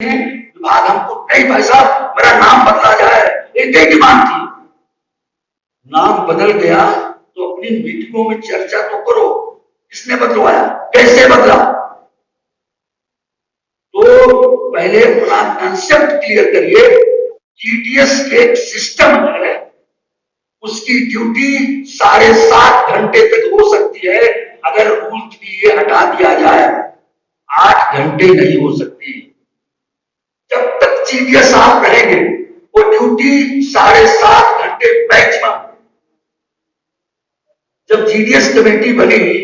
विभाग हमको नहीं भाई साहब मेरा नाम बदला जाए, एक ही डिमांड थी। नाम बदल गया तो अपनी मीटिंगों में चर्चा तो करो, किसने बदलवाया, कैसे बदला, तो पहले अपना कंसेप्ट क्लियर करिए। जीडीएस एक सिस्टम है, उसकी ड्यूटी 7.5 घंटे तक हो सकती है, अगर रूल के लिए हटा दिया जाए 8 घंटे नहीं हो सकती। जब तक जीडीएस आप रहेंगे वो ड्यूटी 7.5 घंटे मैक्सिमम। जब जीडीएस कमेटी बनेगी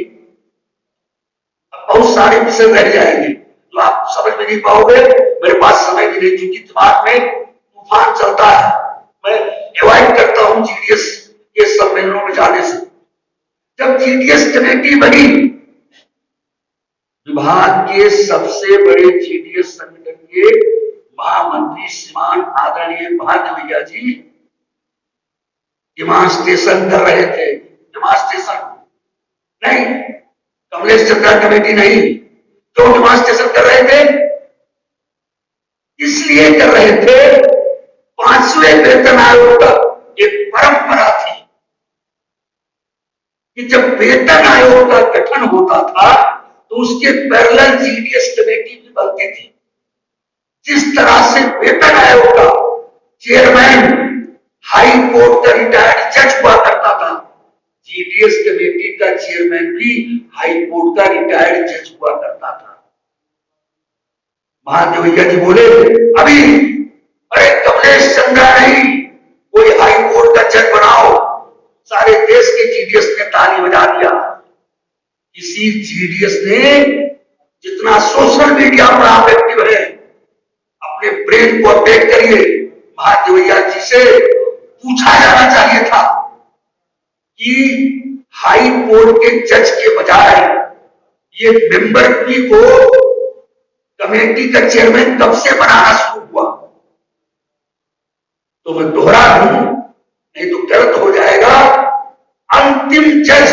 बहुत सारे विषय रह जाएंगे तो आप समझ में नहीं पाओगे, मेरे पास समय भी नहीं, क्योंकि दिमाग में तूफान चलता है, मैं अवॉइड करता हूं जीडीएस के सम्मेलनों में जाने से। जब जीडीएस कमेटी बनी, विभाग के सबसे बड़े जीडीएस संगठन के महामंत्री श्रीमान आदरणीय महादेवैया जी डिमांस्ट्रेशन कर रहे थे। डिमांस्ट्रेशन नहीं, कमलेश चंद्रा कमेटी नहीं, क्यों डिमांस्ट्रेशन कर रहे थे? इसलिए कर रहे थे, 5वें वेतन आयोग का एक परंपरा थी कि जब वेतन आयोग का गठन होता था तो उसके पैरेलल जीडीएस कमेटी भी बनती थी। जिस तरह से वेतन आयोग का चेयरमैन हाई कोर्ट का रिटायर्ड जज हुआ करता था, जीडीएस कमेटी का चेयरमैन भी हाई कोर्ट का रिटायर्ड जज हुआ करता था। महादेवैया जी बोले अभी अरे कमलेश चंद्रा नहीं, कोई हाई कोर्ट का जज बनाओ। सारे देश के जीडीएस ने ताली बजा दिया। इसी जीडीएस ने जितना सोशल मीडिया पर आप एक्टिव है, अपने ब्रेन को अपडेट करिए। महादेवैया जी से पूछा जाना चाहिए था कि हाई कोर्ट के जज के बजाय ये मेंबर भी को कमेटी का चेयरमैन कब से बनाना शुरू हुआ। तो मैं दोहरा दूं, नहीं तो गलत हो जाएगा। अंतिम जज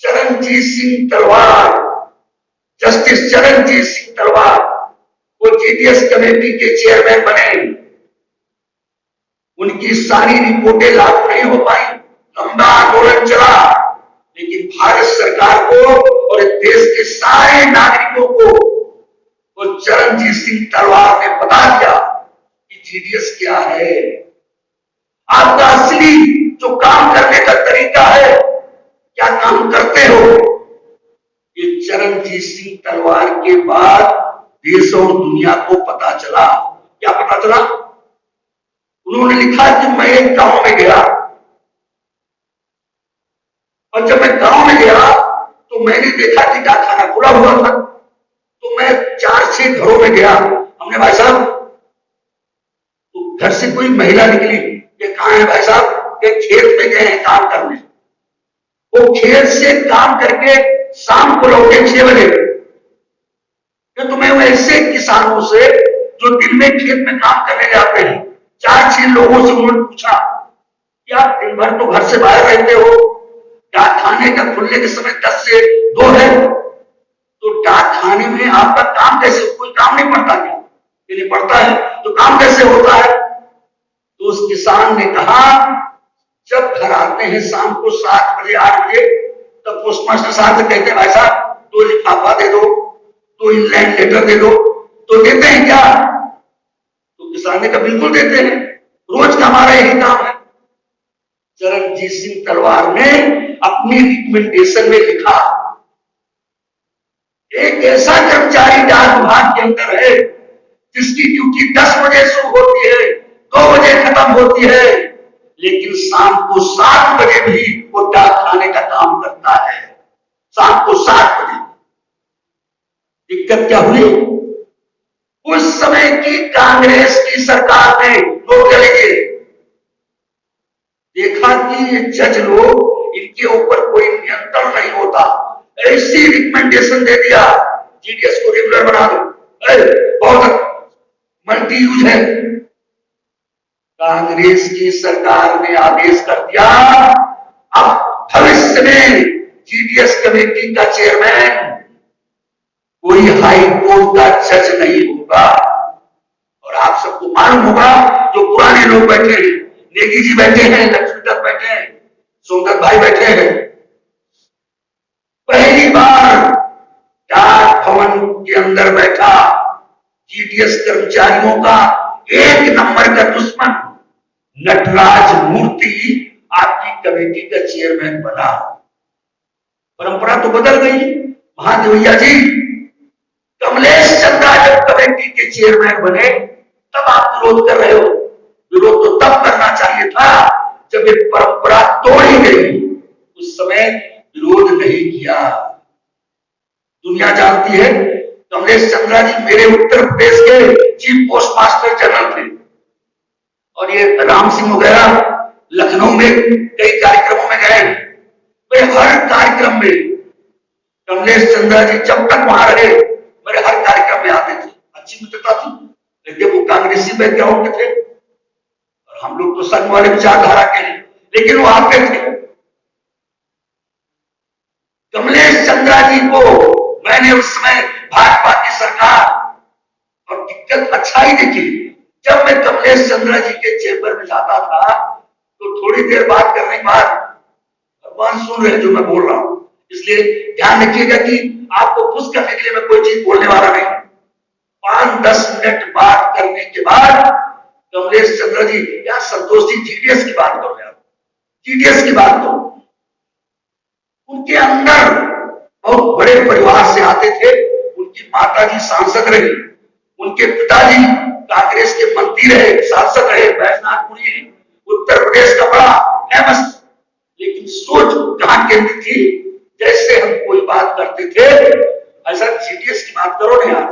चरणजीत सिंह तलवार, जस्टिस चरणजीत सिंह तलवार, वो जीडीएस कमेटी के चेयरमैन बने। उनकी सारी रिपोर्टें लागू नहीं हो पाई, लंबा आंदोलन चला, लेकिन भारत सरकार को और देश के सारे नागरिकों को वो चरणजीत सिंह तलवार ने बता दिया कि जीडीएस क्या है, आपका असली जो काम करने का तरीका है, क्या काम करते हो। ये चरणजीत सिंह तलवार के बाद देश और दुनिया को पता चला। क्या पता चला? उन्होंने लिखा कि मैं एक गांव में गया और जब मैं गांव में गया तो मैंने देखा कि डाकखाना खुला हुआ था। तो मैं 4-6 घरों में गया। हमने भाई साहब, तो घर से कोई महिला निकली, ये कहां है भाई साहब? ये खेत में गए हैं काम करने। वो खेत से काम करके शाम को लौटे 6 बजे। तो मैं वैसे किसानों से जो दिन में खेत में काम करने जाते हैं, 4-6 लोगों से उन्होंने पूछा कि आप दिन भर तो घर से बाहर रहते हो, डाकखाने का खुलने के समय 10 से 2 है, तो डाकखाने में आपका काम कैसे, कोई काम नहीं पड़ता क्या? नहीं पड़ता है, तो काम कैसे होता है? तो उस किसान ने कहा जब घर आते हैं शाम को 7 बजे 8 बजे, तब पोस्टमास्टर साहब से कहते हैं भाई साहब 2 लिफाफा दे दो, 2 इनलैंड लेटर दे दो। तो देते हैं क्या? तो किसान ने कहा बिल्कुल देते हैं, रोज का हमारा यही काम है। चरणजीत सिंह तलवार ने अपनी रिकमेंडेशन में लिखा एक ऐसा कर्मचारी डाक विभाग के अंदर है जिसकी ड्यूटी 10 बजे शुरू होती है, 2 बजे खत्म होती है, लेकिन शाम को 7 बजे भी वो डाक खाने का काम करता है। शाम को 7 बजे। दिक्कत क्या हुई? उस समय की कांग्रेस की सरकार ने नोट कर लीजिए, देखा कि ये जज लोग, इनके ऊपर कोई नियंत्रण नहीं होता, ऐसी रिकमेंडेशन दे दिया जीडीएस को रेगुलर बना दो, बहुत मल्टी यूज है। कांग्रेस की सरकार ने आदेश कर दिया अब भविष्य में जीडीएस कमेटी का चेयरमैन कोई हाई कोर्ट का जज नहीं होगा, लोग बैठे हैं, नेगी जी बैठे हैं, लक्ष्मीदत्त बैठे हैं, सोमदत्त भाई बैठे हैं। पहली बार डाक भवन के अंदर बैठा जीडीएस कर्मचारियों का एक नंबर का दुश्मन नटराज मूर्ति आपकी कमेटी का चेयरमैन बना। परंपरा तो बदल गई महादेवैया जी। कमलेश चंद्रा जब कमेटी के चेयरमैन बने तब आप विरोध कर रहे हो। विरोध तो तब करना चाहिए था जब ये परंपरा तोड़ी गई, उस समय विरोध नहीं किया। दुनिया जानती है कमलेश चंद्रा जी मेरे उत्तर प्रदेश के चीफ पोस्ट मास्टर जनरल थे, और ये राम सिंह वगैरह लखनऊ में कई कार्यक्रमों में गए। वे हर कार्यक्रम में कमलेश चंद्रा जी जब तक वहां रहे मेरे हर कार्यक्रम में आते थे। अच्छी मित्रता थी, लेकिन वो कांग्रेसी बैकग्राउंड के थे और हम लोग तो संघ वाले विचारधारा के हैं, लेकिन वो आते थे। कमलेश चंद्रा जी को मैंने उस समय भाजपा की सरकार और दिक्कत अच्छा ही देखी। जब मैं कमलेश चंद्रा जी के चेंबर में जाता था तो थोड़ी देर बात करने के बाद, भगवान सुन रहे जो मैं बोल रहा हूं, इसलिए ध्यान रखिएगा कि आपको खुश करने के लिए मैं कोई चीज बोलने वाला नहीं। 5-10 मिनट बात करने के बाद कमलेश चंद्रा जी या संतोष जी जीडीएस की बात करो यार, जीडीएस की बात करो। उनके अंदर बहुत बड़े परिवार से आते थे। उनकी माताजी सांसद रही, उनके पिताजी कांग्रेस के मंत्री रहे, सांसद रहे, बैजनाथपुरी उत्तर प्रदेश का बड़ा फेमस। लेकिन सोच कहां केंद्रित थी, जैसे हम कोई बात करते थे ऐसा जीडीएस की बात करो ना यार।